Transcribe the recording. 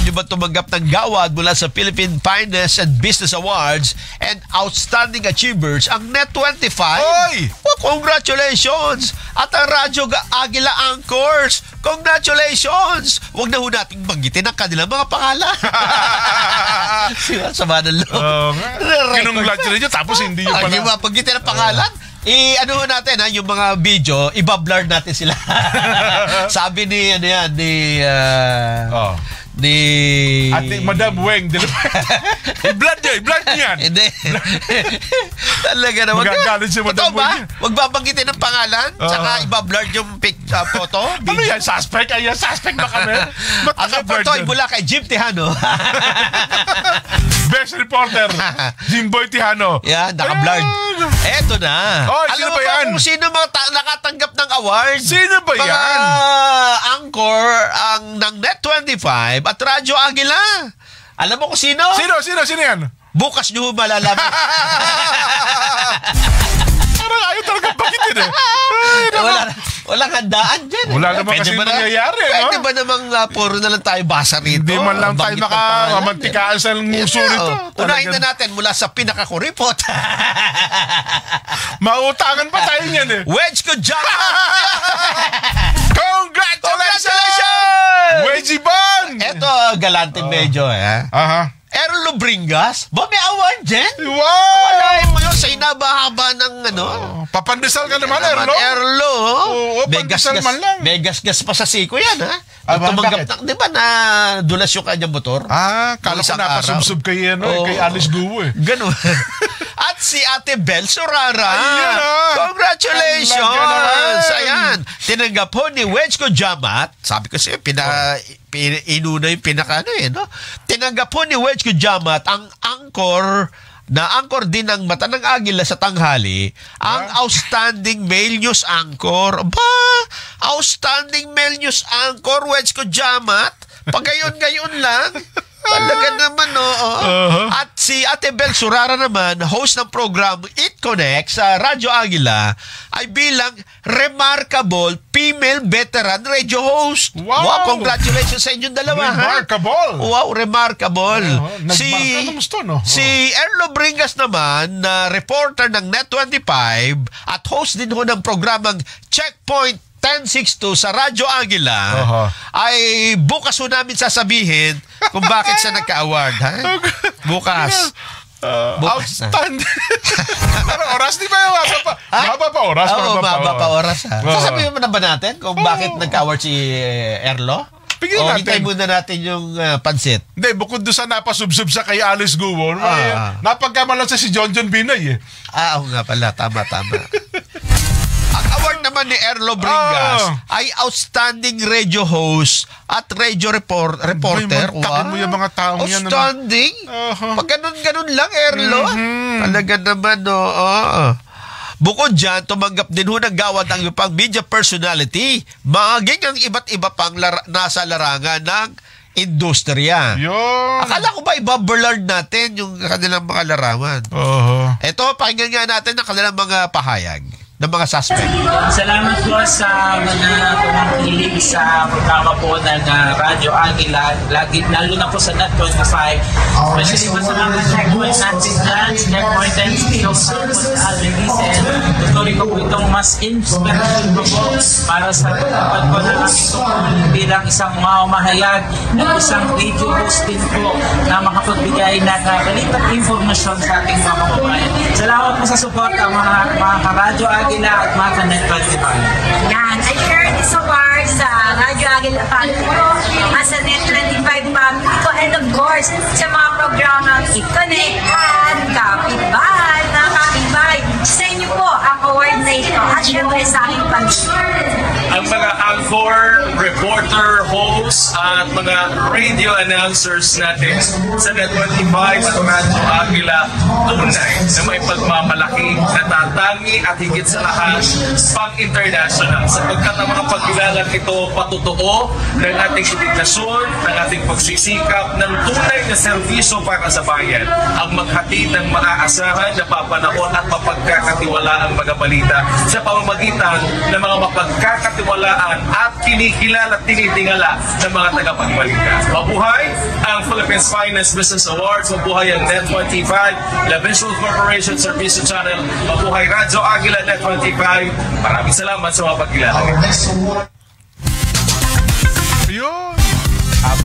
nyo ba tumanggap ng gawad mula sa Philippine Finance and Business Awards and Outstanding Achievers ang Net25? Oy! Well, congratulations! At ang Radyo Agila Anchors, congratulations! Huwag na ho nating banggitin ang kanilang mga pangalan. Sama ng loob. Kinongratulate nyo, tapos hindi yung Hindi ba banggitin ang pangalan? Ano natin ha, yung mga video, ibablur natin sila. Sabi ni Ate Madam Weng i-blood niyan. Hindi. Talaga na. Magagalit si Madam Weng. Huwag babanggitin ang pangalan, tsaka ibablur yung photo. Ano yan? Suspect? Ayan, suspect ba kami? Ang photo ay mula kay Jim Tejano. Best reporter, Jimboy Tejano. Yan, naka-blurred. Eto na. Oh, alam sino mo ba yan? kung sino mga nakatanggap ng award? Sino ba yan? Mga anchor ng Net25 at Radyo Agila. Alam mo kung sino? Sino yan? Bukas nyo malalaman. Parang ayaw talaga bagitin eh. Walang handaan dyan. Wala naman kasi nangyayari. Pwede ba namang puro na lang tayo basa rito? Hindi man lang tayo makamantikaan sa nguso nito. Unahin na natin mula sa pinakakuripot. Mautangan pa tayo niyan eh. Wedge ko dyan! Congratulations! Wedgie Bang! Eto, galante medyo eh. Aha. Erlo Bringas? Ba, may award dyan? Wow! Wala mo yun sa inabahaba ng papandesal ka naman, Erlo? Erlo. Oo, pandesal man lang. May gas-gas pa sa siko yan, ha? Tumanggap na, di ba na dulas yung kanyang motor? Kala ko napasubsub kay Alice Guo eh. Ganun. At si Ate Bel Sorara. Congratulations! Ayan. Tinanggap po ni Wedge ko Jamat. Sabi ko siya, inuna yung tinanggap po ni Wedge ko Jamat ang anchor din ng Mata ng Agila sa tanghali, ang Outstanding Male News Anchor. Outstanding Male News Anchor, Wedge ko Jamat. Pagayon-gayon lang. Talaga naman, At si Ate Bel Sorara naman, host ng program It Connect sa Radyo Agila, ay bilang remarkable female veteran radio host. Wow, congratulations sa inyong dalawa. Remarkable. Wow, remarkable. Si Erlo Bringas naman, na reporter ng Net25 at host din ho ng programang Checkpoint 1062 sa Radyo Agila, ay bukas ho namin sasabihin kung bakit siya nagka-award. Bukas. Outstanding. Oras, di ba yung maba pa oras? Oo, maba pa oras. Sasabihin mo na ba natin kung bakit nagka-award si Erlo? O hintay muna natin yung pansit. Hindi, bukod doon sa napasubsub sa kay Alice Guo, napagkamalan sa si John Binay eh. Oo nga pala, tama. Ang award naman ni Erlo Bringas ay Outstanding Radio Host at Radio Reporter. Takot mo yung mga taong yan. Outstanding? Pag ganun lang, Erlo. Talaga naman, Bukod dyan, tumanggap din ho ng gawad ang iyong pang media personality, maging ang iba't iba pang nasa larangan ng industriya. Akala ko ba ibablurred natin yung kanilang mga larawan? Ito, pakinggan nga natin ang kanilang mga pahayag ng mga suspect. Salamat po sa mga tumakilig sa programa po ng Radyo Agila, lalo na po sa Net25, especially po sa mga checkpoints natin dyan, checkpoint and release, and tutuloy ko po itong mas inspiration po para sa pagkapat ko na bilang isang mamahayag ng isang radio host din po na makapagbigay ng balitang informasyon sa ating mga kababayan. Salamat po sa support ang mga ka-Radyo Agila at mga ka-Net25. Yan, I share this award sa Radyo Agila family ko, as a Net25 family ko, and of course, sa mga programang I-Connect at Kapitbahay na Kapitbahay. Sa inyo po ang award na ito at syempre sa aking pamilya. Ang mga anchor, reporter, host at mga radio announcers natin sa Net25 at Radyo Agila, tunay na may pagmamalaki, natatangi at higit sa lahat pang-international, sapagkat ang mga pagkilalang ito patutoo ng ating dedikasyon, ng ating pagsisikap, ng tunay na serbisyo para sa bayan, ang maghatid ng maaasahan na papanahon at mapagkakatiwalaang mga balita sa pamamagitan ng mga mapagkakatiwalaan at kinikilala at tinitingala ng mga tagapagbalita. Mabuhay Philippines Finest Business Awards. Mabuhay ang Net25, La Visual Corporation Service Channel. Mabuhay Radyo Agila Net25. Maraming salamat sa mga pagkilala.